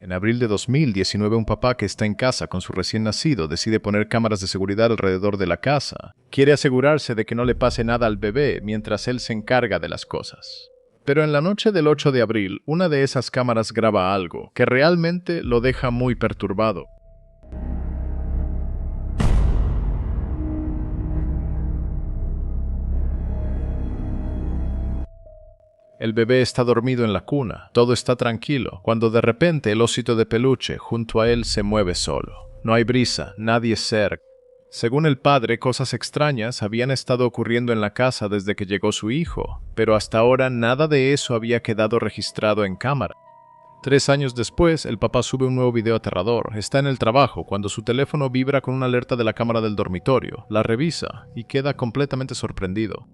En abril de 2019, un papá que está en casa con su recién nacido decide poner cámaras de seguridad alrededor de la casa. Quiere asegurarse de que no le pase nada al bebé mientras él se encarga de las cosas. Pero en la noche del 8 de abril, una de esas cámaras graba algo que realmente lo deja muy perturbado. El bebé está dormido en la cuna, todo está tranquilo, cuando de repente el osito de peluche junto a él se mueve solo. No hay brisa, nadie cerca. Según el padre, cosas extrañas habían estado ocurriendo en la casa desde que llegó su hijo, pero hasta ahora nada de eso había quedado registrado en cámara. 3 años después, el papá sube un nuevo video aterrador. Está en el trabajo cuando su teléfono vibra con una alerta de la cámara del dormitorio. La revisa y queda completamente sorprendido.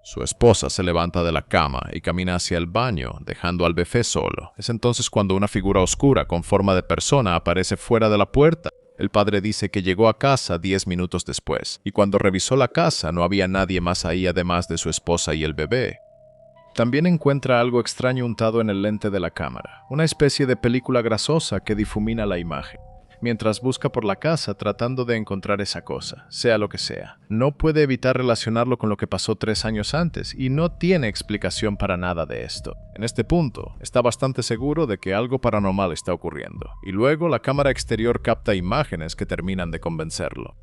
Su esposa se levanta de la cama y camina hacia el baño, dejando al bebé solo. Es entonces cuando una figura oscura con forma de persona aparece fuera de la puerta. El padre dice que llegó a casa 10 minutos después, y cuando revisó la casa no había nadie más ahí además de su esposa y el bebé. También encuentra algo extraño untado en el lente de la cámara, una especie de película grasosa que difumina la imagen. Mientras busca por la casa tratando de encontrar esa cosa, sea lo que sea. No puede evitar relacionarlo con lo que pasó 3 años antes y no tiene explicación para nada de esto. En este punto, está bastante seguro de que algo paranormal está ocurriendo, y luego la cámara exterior capta imágenes que terminan de convencerlo.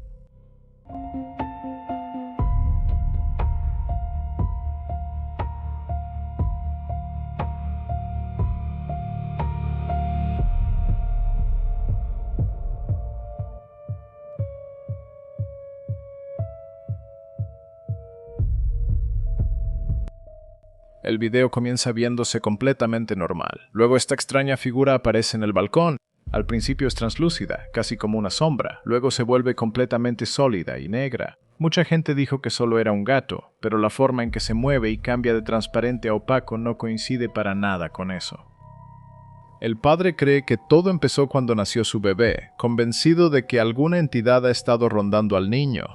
El video comienza viéndose completamente normal. Luego esta extraña figura aparece en el balcón. Al principio es translúcida, casi como una sombra. Luego se vuelve completamente sólida y negra. Mucha gente dijo que solo era un gato, pero la forma en que se mueve y cambia de transparente a opaco no coincide para nada con eso. El padre cree que todo empezó cuando nació su bebé, convencido de que alguna entidad ha estado rondando al niño.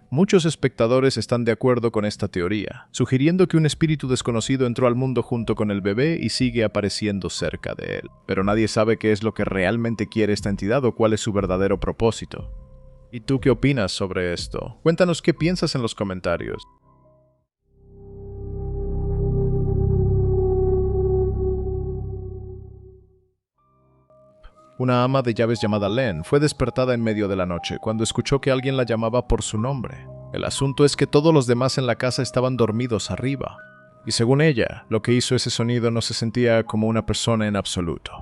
Muchos espectadores están de acuerdo con esta teoría, sugiriendo que un espíritu desconocido entró al mundo junto con el bebé y sigue apareciendo cerca de él. Pero nadie sabe qué es lo que realmente quiere esta entidad o cuál es su verdadero propósito. ¿Y tú qué opinas sobre esto? Cuéntanos qué piensas en los comentarios. Una ama de llaves llamada Len fue despertada en medio de la noche cuando escuchó que alguien la llamaba por su nombre. El asunto es que todos los demás en la casa estaban dormidos arriba, y según ella, lo que hizo ese sonido no se sentía como una persona en absoluto.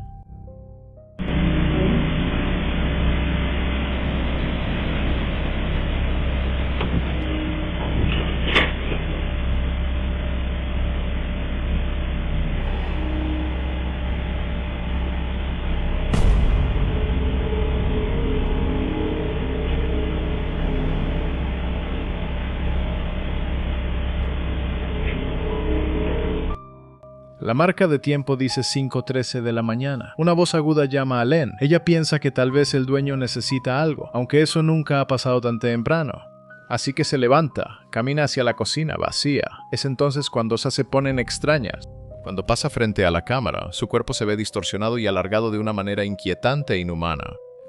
La marca de tiempo dice 5:13 de la mañana. Una voz aguda llama a Len. Ella piensa que tal vez el dueño necesita algo, aunque eso nunca ha pasado tan temprano. Así que se levanta, camina hacia la cocina vacía. Es entonces cuando se ponen extrañas. Cuando pasa frente a la cámara, su cuerpo se ve distorsionado y alargado de una manera inquietante e inhumana.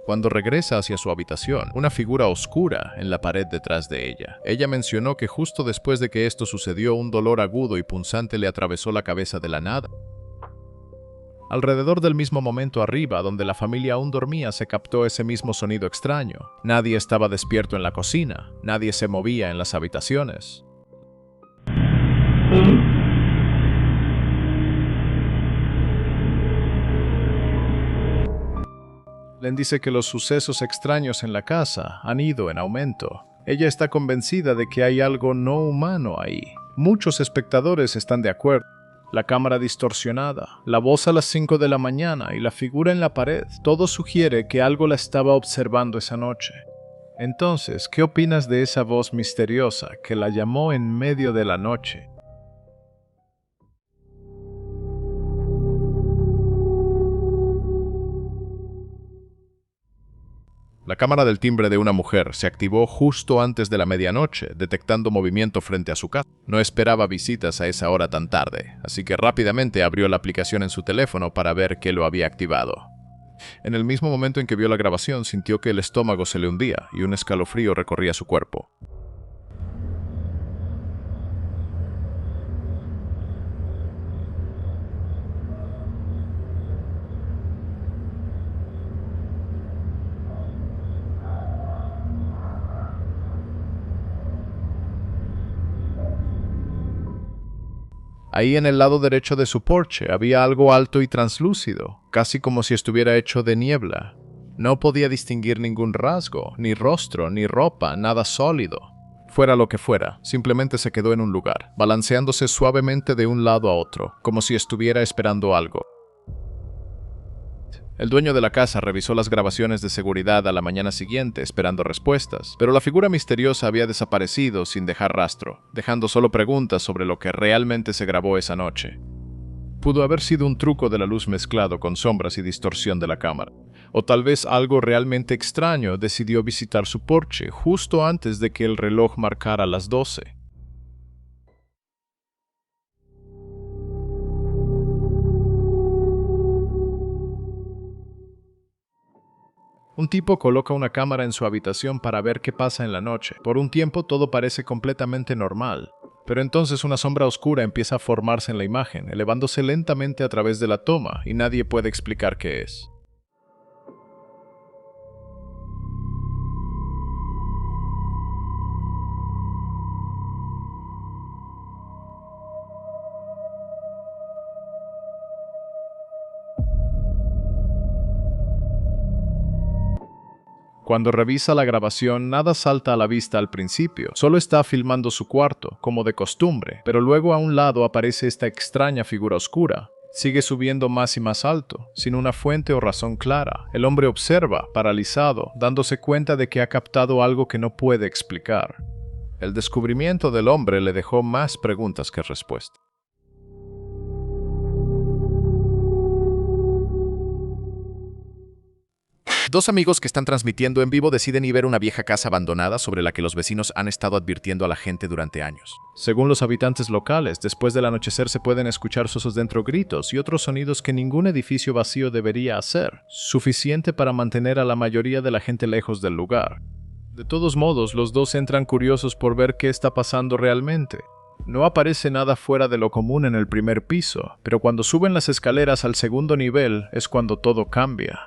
Cuando regresa hacia su habitación, una figura oscura en la pared detrás de ella. Ella mencionó que justo después de que esto sucedió, un dolor agudo y punzante le atravesó la cabeza de la nada. Alrededor del mismo momento arriba, donde la familia aún dormía, se captó ese mismo sonido extraño. Nadie estaba despierto en la cocina, nadie se movía en las habitaciones. Len dice que los sucesos extraños en la casa han ido en aumento. Ella está convencida de que hay algo no humano ahí. Muchos espectadores están de acuerdo. La cámara distorsionada, la voz a las 5 de la mañana y la figura en la pared, todo sugiere que algo la estaba observando esa noche. Entonces, ¿qué opinas de esa voz misteriosa que la llamó en medio de la noche? La cámara del timbre de una mujer se activó justo antes de la medianoche, detectando movimiento frente a su casa. No esperaba visitas a esa hora tan tarde, así que rápidamente abrió la aplicación en su teléfono para ver qué lo había activado. En el mismo momento en que vio la grabación, sintió que el estómago se le hundía y un escalofrío recorría su cuerpo. Ahí en el lado derecho de su porche había algo alto y translúcido, casi como si estuviera hecho de niebla. No podía distinguir ningún rasgo, ni rostro, ni ropa, nada sólido. Fuera lo que fuera, simplemente se quedó en un lugar, balanceándose suavemente de un lado a otro, como si estuviera esperando algo. El dueño de la casa revisó las grabaciones de seguridad a la mañana siguiente esperando respuestas, pero la figura misteriosa había desaparecido sin dejar rastro, dejando solo preguntas sobre lo que realmente se grabó esa noche. Pudo haber sido un truco de la luz mezclado con sombras y distorsión de la cámara, o tal vez algo realmente extraño decidió visitar su porche justo antes de que el reloj marcara las 12. Un tipo coloca una cámara en su habitación para ver qué pasa en la noche. Por un tiempo todo parece completamente normal, pero entonces una sombra oscura empieza a formarse en la imagen, elevándose lentamente a través de la toma, y nadie puede explicar qué es. Cuando revisa la grabación, nada salta a la vista al principio. Solo está filmando su cuarto, como de costumbre, pero luego a un lado aparece esta extraña figura oscura. Sigue subiendo más y más alto, sin una fuente o razón clara. El hombre observa, paralizado, dándose cuenta de que ha captado algo que no puede explicar. El descubrimiento del hombre le dejó más preguntas que respuestas. Dos amigos que están transmitiendo en vivo deciden ir ver una vieja casa abandonada sobre la que los vecinos han estado advirtiendo a la gente durante años. Según los habitantes locales, después del anochecer se pueden escuchar sosos dentro, gritos y otros sonidos que ningún edificio vacío debería hacer, suficiente para mantener a la mayoría de la gente lejos del lugar. De todos modos, los dos entran curiosos por ver qué está pasando realmente. No aparece nada fuera de lo común en el primer piso, pero cuando suben las escaleras al segundo nivel es cuando todo cambia.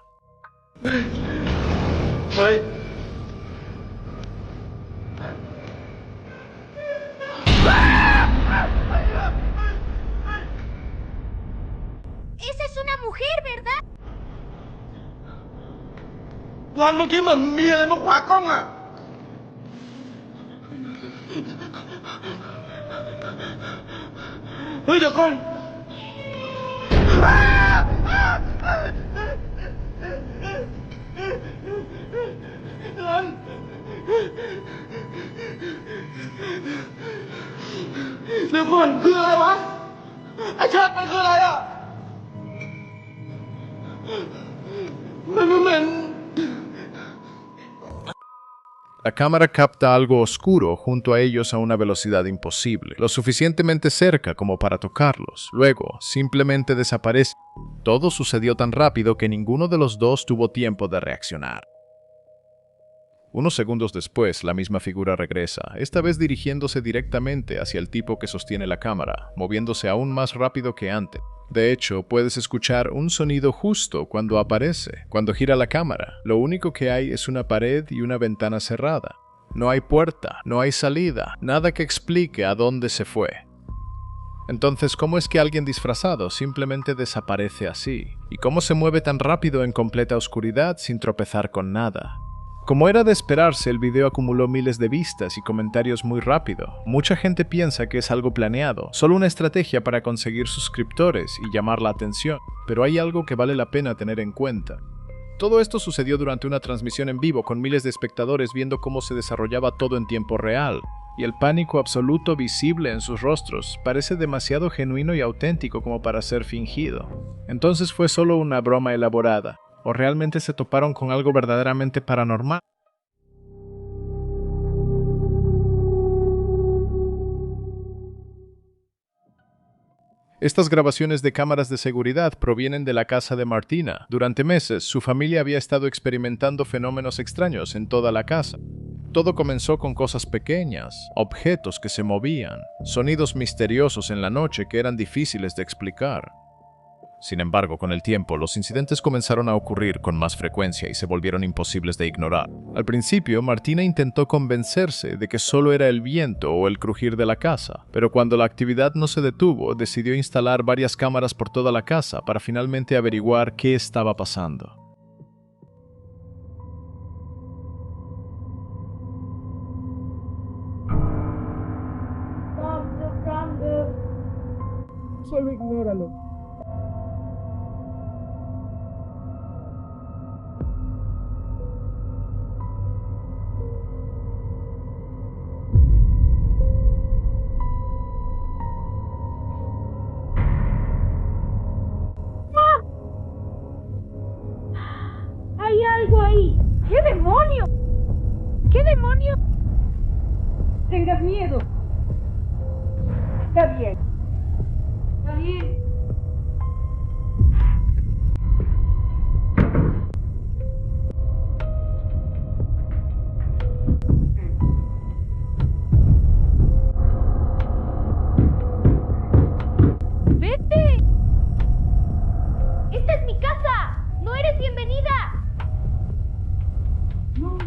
¡Hey! Esa es una mujer, ¿verdad? ร้านเมื่อกี้เหมือนมีอะไรมาขวางกล้องอ่ะเฮ้ยเดี๋ยวก่อนร้านเดี๋ยวก่อนคืออะไรวะไอ้เชิดมันคืออะไรอ่ะมันเหม็น La cámara capta algo oscuro junto a ellos a una velocidad imposible, lo suficientemente cerca como para tocarlos. Luego, simplemente desaparece. Todo sucedió tan rápido que ninguno de los dos tuvo tiempo de reaccionar. Unos segundos después, la misma figura regresa, esta vez dirigiéndose directamente hacia el tipo que sostiene la cámara, moviéndose aún más rápido que antes. De hecho, puedes escuchar un sonido justo cuando aparece, cuando gira la cámara. Lo único que hay es una pared y una ventana cerrada. No hay puerta, no hay salida, nada que explique a dónde se fue. Entonces, ¿cómo es que alguien disfrazado simplemente desaparece así? ¿Y cómo se mueve tan rápido en completa oscuridad sin tropezar con nada? Como era de esperarse, el video acumuló miles de vistas y comentarios muy rápido. Mucha gente piensa que es algo planeado, solo una estrategia para conseguir suscriptores y llamar la atención. Pero hay algo que vale la pena tener en cuenta. Todo esto sucedió durante una transmisión en vivo con miles de espectadores viendo cómo se desarrollaba todo en tiempo real. Y el pánico absoluto visible en sus rostros parece demasiado genuino y auténtico como para ser fingido. Entonces fue solo una broma elaborada. ¿O realmente se toparon con algo verdaderamente paranormal? Estas grabaciones de cámaras de seguridad provienen de la casa de Martina. Durante meses, su familia había estado experimentando fenómenos extraños en toda la casa. Todo comenzó con cosas pequeñas, objetos que se movían, sonidos misteriosos en la noche que eran difíciles de explicar. Sin embargo, con el tiempo, los incidentes comenzaron a ocurrir con más frecuencia y se volvieron imposibles de ignorar. Al principio, Martina intentó convencerse de que solo era el viento o el crujir de la casa, pero cuando la actividad no se detuvo, decidió instalar varias cámaras por toda la casa para finalmente averiguar qué estaba pasando. Solo ignóralo. ¡Hay algo ahí! ¿Qué demonio? ¿Qué demonio? Tengas miedo. Está bien. Está bien. ¡Vete! ¡Esta es mi casa! ¡No eres bienvenida! No.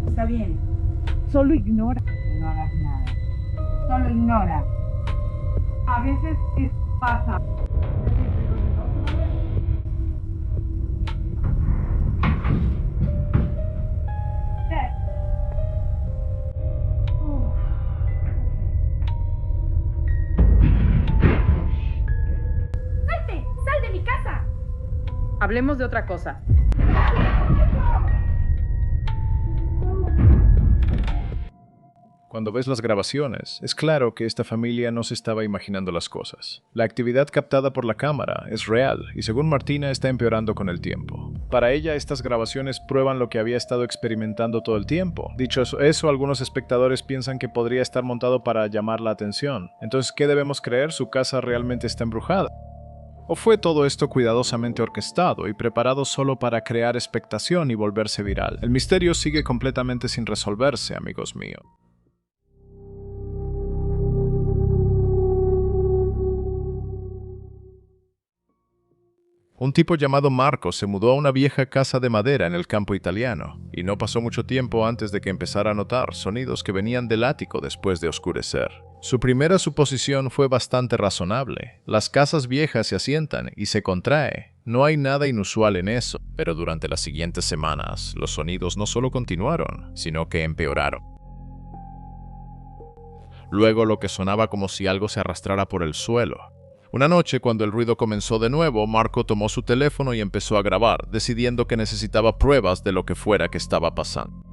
Está bien. Solo ignora. No hagas nada. Solo ignora. A veces pasa. ¡Salte! ¡Sal de mi casa! Hablemos de otra cosa. Cuando ves las grabaciones, es claro que esta familia no se estaba imaginando las cosas. La actividad captada por la cámara es real y según Martina está empeorando con el tiempo. Para ella, estas grabaciones prueban lo que había estado experimentando todo el tiempo. Dicho eso, algunos espectadores piensan que podría estar montado para llamar la atención. Entonces, ¿qué debemos creer? ¿Su casa realmente está embrujada? ¿O fue todo esto cuidadosamente orquestado y preparado solo para crear expectación y volverse viral? El misterio sigue completamente sin resolverse, amigos míos. Un tipo llamado Marco se mudó a una vieja casa de madera en el campo italiano, y no pasó mucho tiempo antes de que empezara a notar sonidos que venían del ático después de oscurecer. Su primera suposición fue bastante razonable. Las casas viejas se asientan y se contrae. No hay nada inusual en eso, pero durante las siguientes semanas, los sonidos no solo continuaron, sino que empeoraron. Luego lo que sonaba como si algo se arrastrara por el suelo. Una noche, cuando el ruido comenzó de nuevo, Marco tomó su teléfono y empezó a grabar, decidiendo que necesitaba pruebas de lo que fuera que estaba pasando.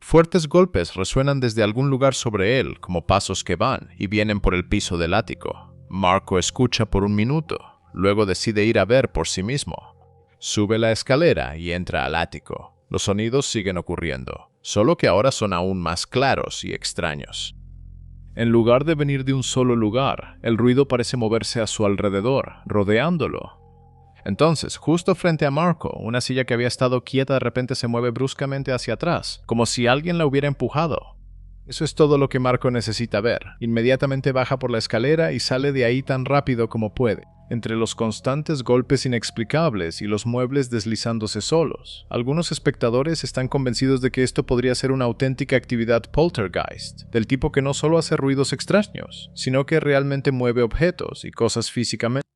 Fuertes golpes resuenan desde algún lugar sobre él, como pasos que van y vienen por el piso del ático. Marco escucha por un minuto, luego decide ir a ver por sí mismo. Sube la escalera y entra al ático. Los sonidos siguen ocurriendo, solo que ahora son aún más claros y extraños. En lugar de venir de un solo lugar, el ruido parece moverse a su alrededor, rodeándolo. Entonces, justo frente a Marco, una silla que había estado quieta de repente se mueve bruscamente hacia atrás, como si alguien la hubiera empujado. Eso es todo lo que Marco necesita ver. Inmediatamente baja por la escalera y sale de ahí tan rápido como puede, entre los constantes golpes inexplicables y los muebles deslizándose solos. Algunos espectadores están convencidos de que esto podría ser una auténtica actividad poltergeist, del tipo que no solo hace ruidos extraños, sino que realmente mueve objetos y cosas físicamente.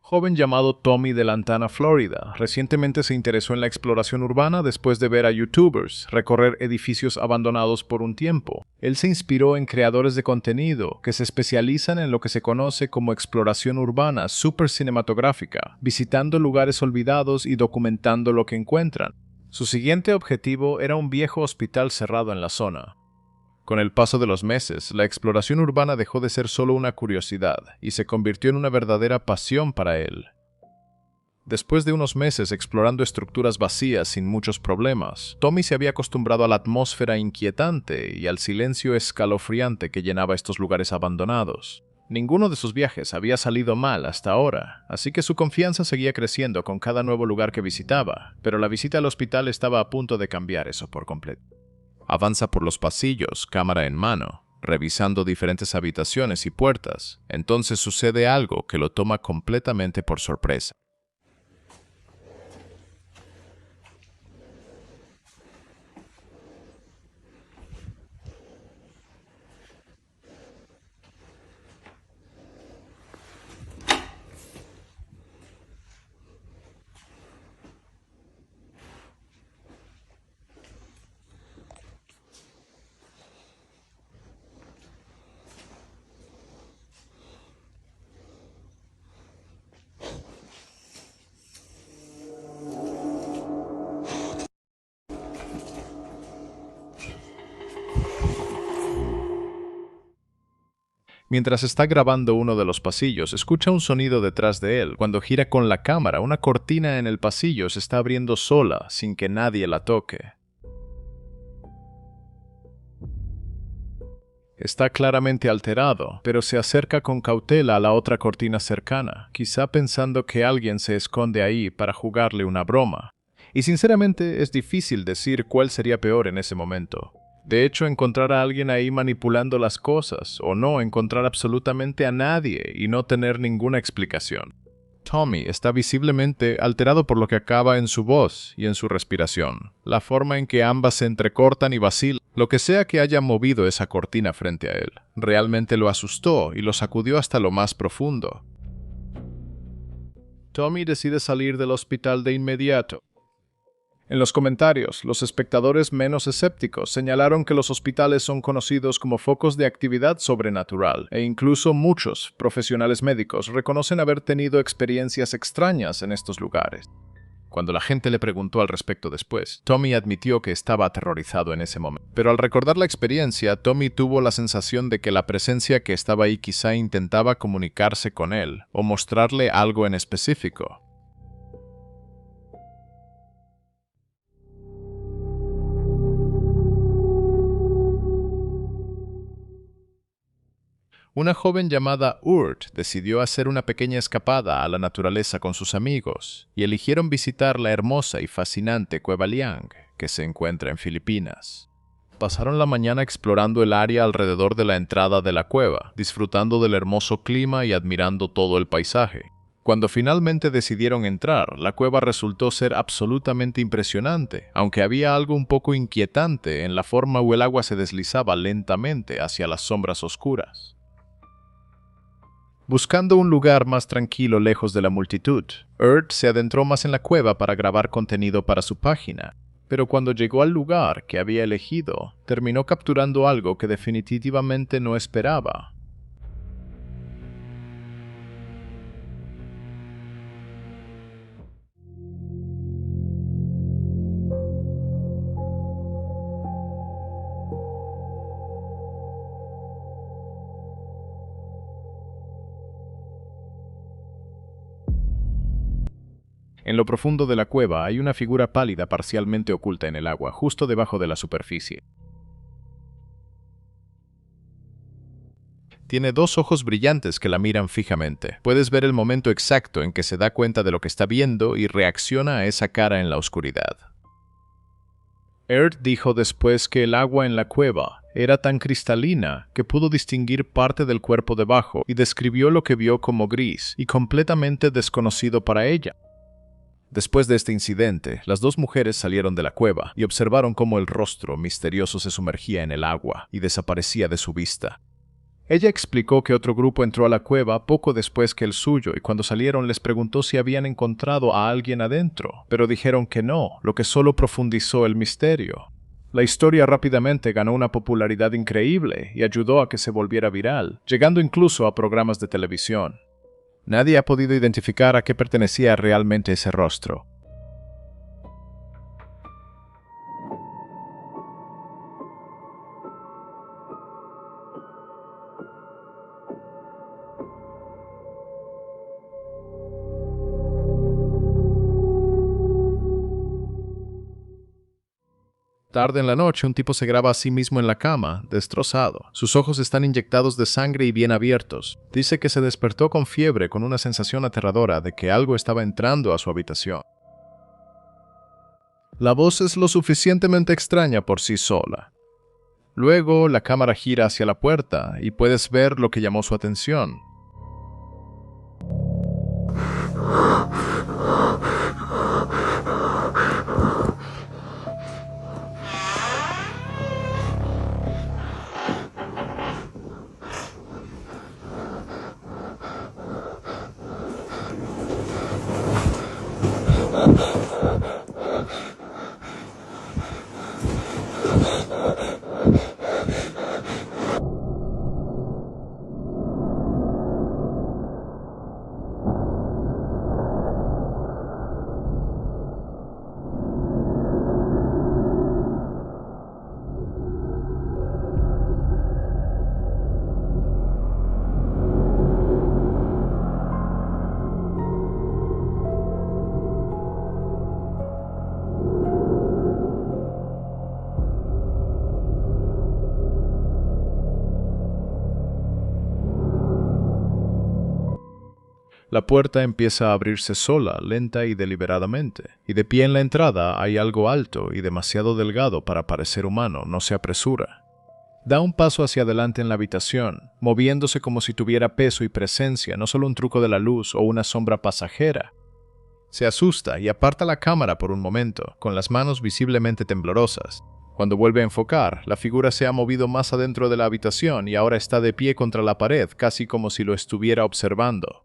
Joven llamado Tommy de Lantana, Florida, recientemente se interesó en la exploración urbana después de ver a YouTubers recorrer edificios abandonados por un tiempo. Él se inspiró en creadores de contenido que se especializan en lo que se conoce como exploración urbana super cinematográfica, visitando lugares olvidados y documentando lo que encuentran. Su siguiente objetivo era un viejo hospital cerrado en la zona. Con el paso de los meses, la exploración urbana dejó de ser solo una curiosidad y se convirtió en una verdadera pasión para él. Después de unos meses explorando estructuras vacías sin muchos problemas, Tommy se había acostumbrado a la atmósfera inquietante y al silencio escalofriante que llenaba estos lugares abandonados. Ninguno de sus viajes había salido mal hasta ahora, así que su confianza seguía creciendo con cada nuevo lugar que visitaba, pero la visita al hospital estaba a punto de cambiar eso por completo. Avanza por los pasillos, cámara en mano, revisando diferentes habitaciones y puertas. Entonces sucede algo que lo toma completamente por sorpresa. Mientras está grabando uno de los pasillos, escucha un sonido detrás de él. Cuando gira con la cámara, una cortina en el pasillo se está abriendo sola, sin que nadie la toque. Está claramente alterado, pero se acerca con cautela a la otra cortina cercana, quizá pensando que alguien se esconde ahí para jugarle una broma. Y sinceramente es difícil decir cuál sería peor en ese momento. De hecho, encontrar a alguien ahí manipulando las cosas, o no encontrar absolutamente a nadie y no tener ninguna explicación. Tommy está visiblemente alterado por lo que acaba en su voz y en su respiración, la forma en que ambas se entrecortan y vacilan. Lo que sea que haya movido esa cortina frente a él, realmente lo asustó y lo sacudió hasta lo más profundo. Tommy decide salir del hospital de inmediato. En los comentarios, los espectadores menos escépticos señalaron que los hospitales son conocidos como focos de actividad sobrenatural, e incluso muchos profesionales médicos reconocen haber tenido experiencias extrañas en estos lugares. Cuando la gente le preguntó al respecto después, Tommy admitió que estaba aterrorizado en ese momento. Pero al recordar la experiencia, Tommy tuvo la sensación de que la presencia que estaba ahí quizá intentaba comunicarse con él, o mostrarle algo en específico. Una joven llamada Urt decidió hacer una pequeña escapada a la naturaleza con sus amigos y eligieron visitar la hermosa y fascinante Cueva Liang, que se encuentra en Filipinas. Pasaron la mañana explorando el área alrededor de la entrada de la cueva, disfrutando del hermoso clima y admirando todo el paisaje. Cuando finalmente decidieron entrar, la cueva resultó ser absolutamente impresionante, aunque había algo un poco inquietante en la forma en que el agua se deslizaba lentamente hacia las sombras oscuras. Buscando un lugar más tranquilo lejos de la multitud, Urt se adentró más en la cueva para grabar contenido para su página, pero cuando llegó al lugar que había elegido, terminó capturando algo que definitivamente no esperaba. En lo profundo de la cueva hay una figura pálida parcialmente oculta en el agua, justo debajo de la superficie. Tiene dos ojos brillantes que la miran fijamente. Puedes ver el momento exacto en que se da cuenta de lo que está viendo y reacciona a esa cara en la oscuridad. Aert dijo después que el agua en la cueva era tan cristalina que pudo distinguir parte del cuerpo debajo y describió lo que vio como gris y completamente desconocido para ella. Después de este incidente, las dos mujeres salieron de la cueva y observaron cómo el rostro misterioso se sumergía en el agua y desaparecía de su vista. Ella explicó que otro grupo entró a la cueva poco después que el suyo y cuando salieron les preguntó si habían encontrado a alguien adentro, pero dijeron que no, lo que solo profundizó el misterio. La historia rápidamente ganó una popularidad increíble y ayudó a que se volviera viral, llegando incluso a programas de televisión. Nadie ha podido identificar a qué pertenecía realmente ese rostro. Tarde en la noche, un tipo se graba a sí mismo en la cama, destrozado. Sus ojos están inyectados de sangre y bien abiertos. Dice que se despertó con fiebre, con una sensación aterradora de que algo estaba entrando a su habitación. La voz es lo suficientemente extraña por sí sola. Luego, la cámara gira hacia la puerta y puedes ver lo que llamó su atención. La puerta empieza a abrirse sola, lenta y deliberadamente, y de pie en la entrada hay algo alto y demasiado delgado para parecer humano, no se apresura. Da un paso hacia adelante en la habitación, moviéndose como si tuviera peso y presencia, no solo un truco de la luz o una sombra pasajera. Se asusta y aparta la cámara por un momento, con las manos visiblemente temblorosas. Cuando vuelve a enfocar, la figura se ha movido más adentro de la habitación y ahora está de pie contra la pared, casi como si lo estuviera observando.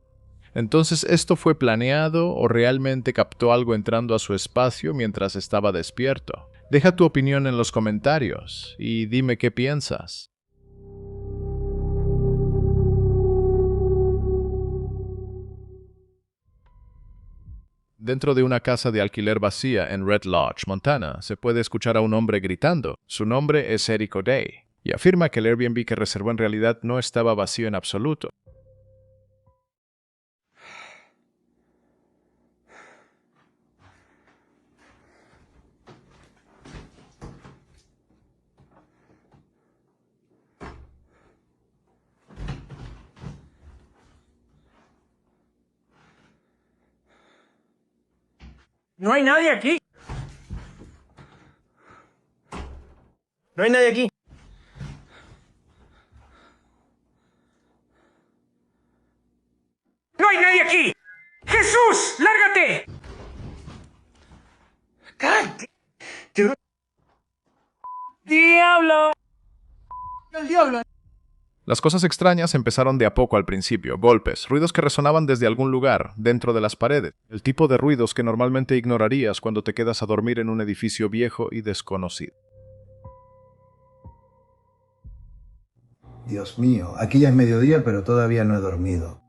Entonces, ¿esto fue planeado o realmente captó algo entrando a su espacio mientras estaba despierto? Deja tu opinión en los comentarios y dime qué piensas. Dentro de una casa de alquiler vacía en Red Lodge, Montana, se puede escuchar a un hombre gritando. Su nombre es Eric O'Day y afirma que el Airbnb que reservó en realidad no estaba vacío en absoluto. No hay nadie aquí. No hay nadie aquí. ¡No hay nadie aquí! ¡Jesús! ¡Lárgate! ¡Diablo! ¡El diablo! Las cosas extrañas empezaron de a poco al principio, golpes, ruidos que resonaban desde algún lugar, dentro de las paredes, el tipo de ruidos que normalmente ignorarías cuando te quedas a dormir en un edificio viejo y desconocido. Dios mío, aquí ya es mediodía, pero todavía no he dormido.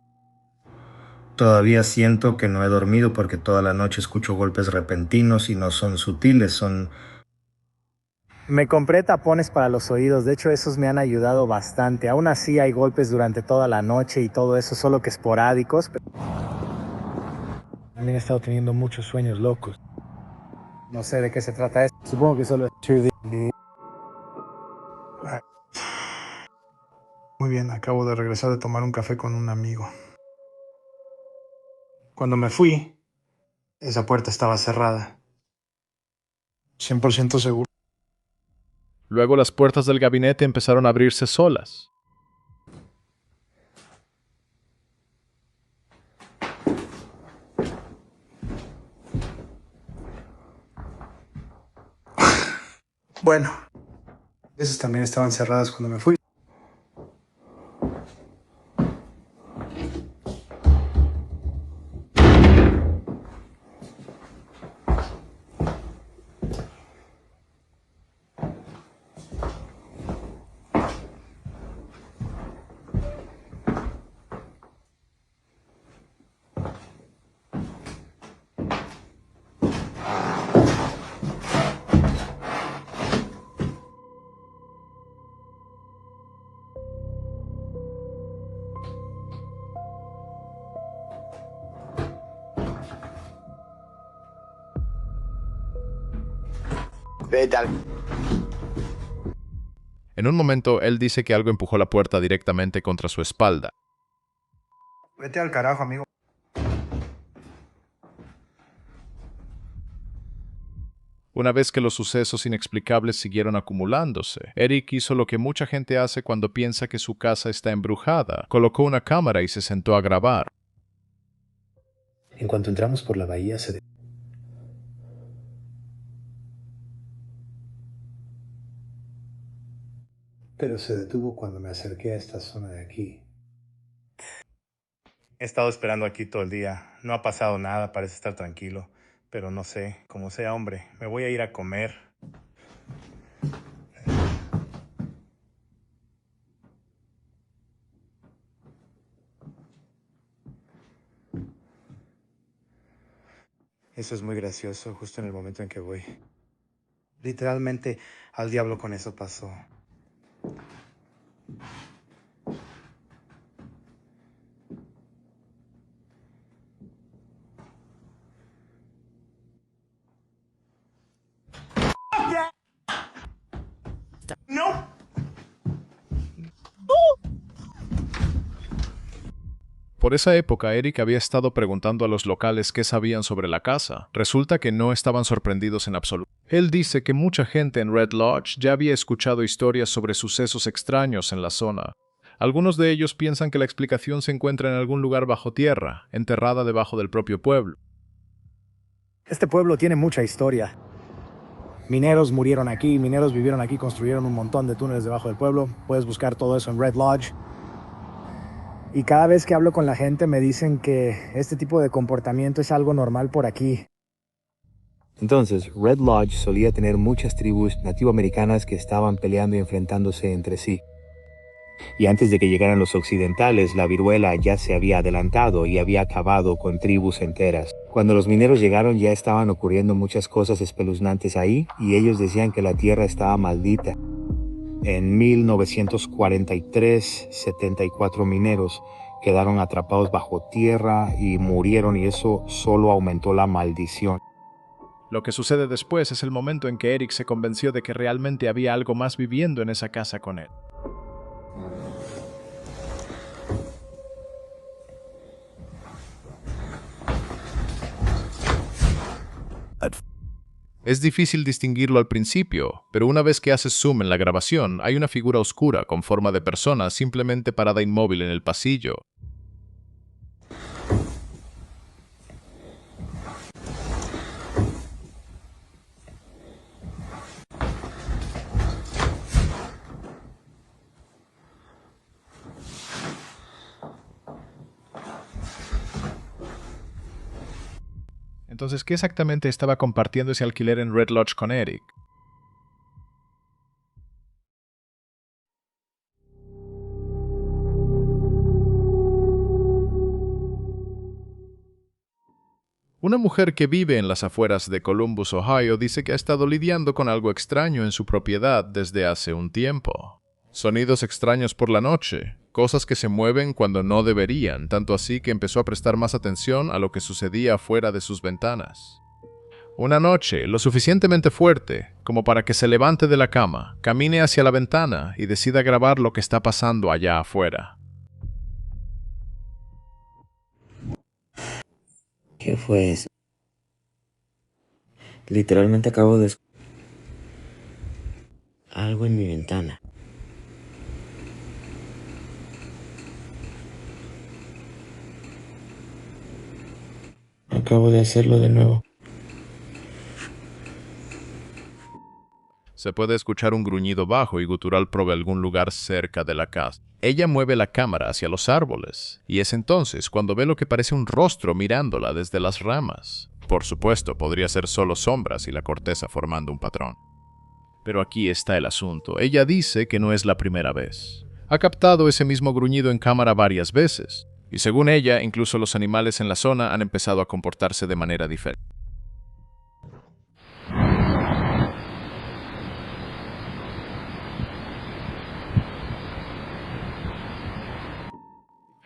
Todavía siento que no he dormido porque toda la noche escucho golpes repentinos y no son sutiles, son... Me compré tapones para los oídos, de hecho esos me han ayudado bastante. Aún así hay golpes durante toda la noche y todo eso, solo que esporádicos. También he estado teniendo muchos sueños locos. No sé de qué se trata esto. Supongo que solo es 2D. Muy bien, acabo de regresar de tomar un café con un amigo. Cuando me fui, esa puerta estaba cerrada. 100% seguro. Luego las puertas del gabinete empezaron a abrirse solas. Bueno, esas también estaban cerradas cuando me fui. En un momento, él dice que algo empujó la puerta directamente contra su espalda. Vete al carajo, amigo. Una vez que los sucesos inexplicables siguieron acumulándose, Eric hizo lo que mucha gente hace cuando piensa que su casa está embrujada. Colocó una cámara y se sentó a grabar. En cuanto entramos por la bahía, pero se detuvo cuando me acerqué a esta zona de aquí. He estado esperando aquí todo el día. No ha pasado nada, parece estar tranquilo. Pero no sé, como sea, hombre, me voy a ir a comer. Eso es muy gracioso, justo en el momento en que voy. Literalmente, al diablo con eso pasó. ¡No! Por esa época, Eric había estado preguntando a los locales qué sabían sobre la casa. Resulta que no estaban sorprendidos en absoluto. Él dice que mucha gente en Red Lodge ya había escuchado historias sobre sucesos extraños en la zona. Algunos de ellos piensan que la explicación se encuentra en algún lugar bajo tierra, enterrada debajo del propio pueblo. Este pueblo tiene mucha historia. Mineros murieron aquí, mineros vivieron aquí, construyeron un montón de túneles debajo del pueblo. Puedes buscar todo eso en Red Lodge. Y cada vez que hablo con la gente me dicen que este tipo de comportamiento es algo normal por aquí. Entonces, Red Lodge solía tener muchas tribus nativoamericanas que estaban peleando y enfrentándose entre sí. Y antes de que llegaran los occidentales, la viruela ya se había adelantado y había acabado con tribus enteras. Cuando los mineros llegaron ya estaban ocurriendo muchas cosas espeluznantes ahí y ellos decían que la tierra estaba maldita. En 1943, 74 mineros quedaron atrapados bajo tierra y murieron y eso solo aumentó la maldición. Lo que sucede después es el momento en que Eric se convenció de que realmente había algo más viviendo en esa casa con él. Es difícil distinguirlo al principio, pero una vez que haces zoom en la grabación, hay una figura oscura con forma de persona simplemente parada inmóvil en el pasillo. Entonces, ¿qué exactamente estaba compartiendo ese alquiler en Red Lodge con Eric? Una mujer que vive en las afueras de Columbus, Ohio, dice que ha estado lidiando con algo extraño en su propiedad desde hace un tiempo. Sonidos extraños por la noche, cosas que se mueven cuando no deberían, tanto así que empezó a prestar más atención a lo que sucedía fuera de sus ventanas. Una noche, lo suficientemente fuerte como para que se levante de la cama, camine hacia la ventana y decida grabar lo que está pasando allá afuera. ¿Qué fue eso? Literalmente acabo de... algo en mi ventana. Acabo de hacerlo de nuevo. Se puede escuchar un gruñido bajo y gutural de algún lugar cerca de la casa. Ella mueve la cámara hacia los árboles, y es entonces cuando ve lo que parece un rostro mirándola desde las ramas. Por supuesto, podría ser solo sombras y la corteza formando un patrón. Pero aquí está el asunto. Ella dice que no es la primera vez. Ha captado ese mismo gruñido en cámara varias veces, y según ella, incluso los animales en la zona han empezado a comportarse de manera diferente.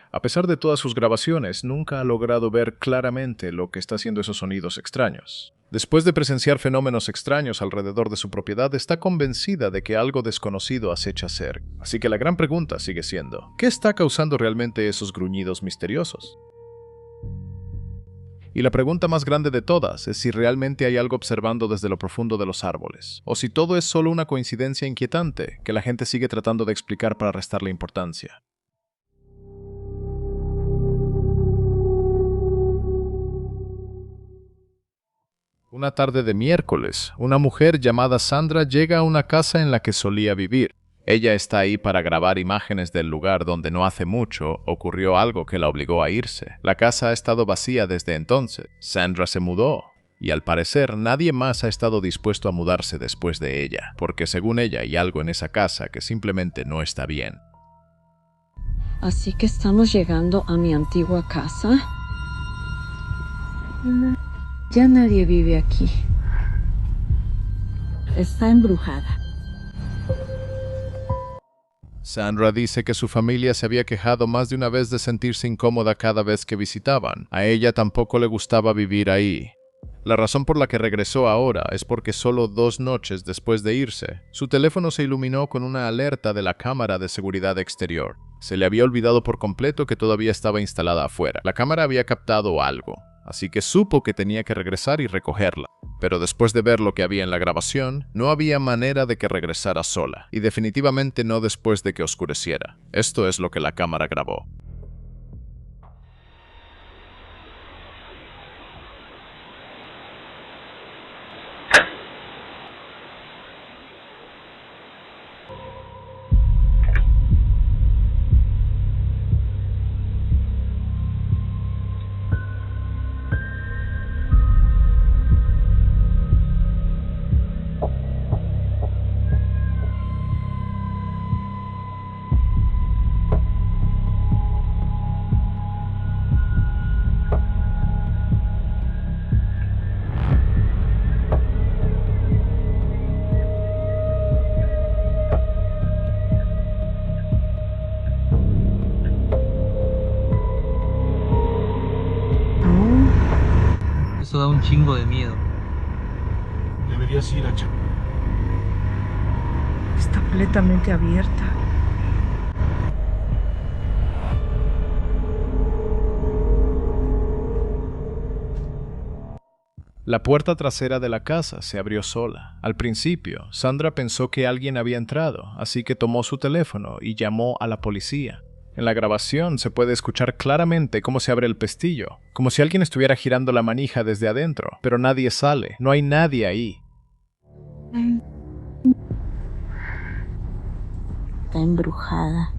A pesar de todas sus grabaciones, nunca ha logrado ver claramente lo que está haciendo esos sonidos extraños. Después de presenciar fenómenos extraños alrededor de su propiedad, está convencida de que algo desconocido acecha cerca. Así que la gran pregunta sigue siendo, ¿qué está causando realmente esos gruñidos misteriosos? Y la pregunta más grande de todas es si realmente hay algo observando desde lo profundo de los árboles, o si todo es solo una coincidencia inquietante que la gente sigue tratando de explicar para restarle importancia. Una tarde de miércoles, una mujer llamada Sandra llega a una casa en la que solía vivir. Ella está ahí para grabar imágenes del lugar donde no hace mucho ocurrió algo que la obligó a irse. La casa ha estado vacía desde entonces. Sandra se mudó, y al parecer nadie más ha estado dispuesto a mudarse después de ella, porque según ella hay algo en esa casa que simplemente no está bien. Así que estamos llegando a mi antigua casa. Ya nadie vive aquí. Está embrujada. Sandra dice que su familia se había quejado más de una vez de sentirse incómoda cada vez que visitaban. A ella tampoco le gustaba vivir ahí. La razón por la que regresó ahora es porque solo 2 noches después de irse, su teléfono se iluminó con una alerta de la cámara de seguridad exterior. Se le había olvidado por completo que todavía estaba instalada afuera. La cámara había captado algo, así que supo que tenía que regresar y recogerla. Pero después de ver lo que había en la grabación, no había manera de que regresara sola, y definitivamente no después de que oscureciera. Esto es lo que la cámara grabó. Eso da un chingo de miedo. Deberías ir a Está completamente abierta. La puerta trasera de la casa se abrió sola. Al principio, Sandra pensó que alguien había entrado, así que tomó su teléfono y llamó a la policía. En la grabación se puede escuchar claramente cómo se abre el pestillo, como si alguien estuviera girando la manija desde adentro, pero nadie sale, no hay nadie ahí. Está embrujada.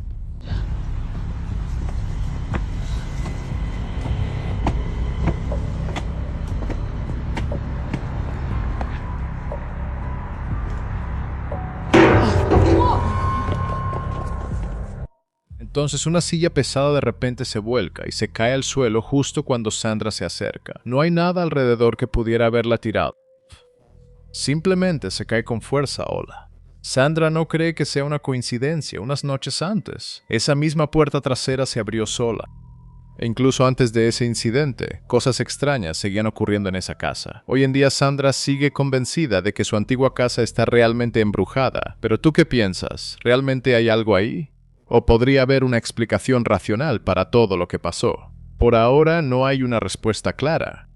Entonces una silla pesada de repente se vuelca y se cae al suelo justo cuando Sandra se acerca. No hay nada alrededor que pudiera haberla tirado. Simplemente se cae con fuerza Ola. Sandra no cree que sea una coincidencia. Unas noches antes, esa misma puerta trasera se abrió sola. E incluso antes de ese incidente, cosas extrañas seguían ocurriendo en esa casa. Hoy en día Sandra sigue convencida de que su antigua casa está realmente embrujada. Pero ¿tú qué piensas? ¿Realmente hay algo ahí? ¿O podría haber una explicación racional para todo lo que pasó? Por ahora no hay una respuesta clara.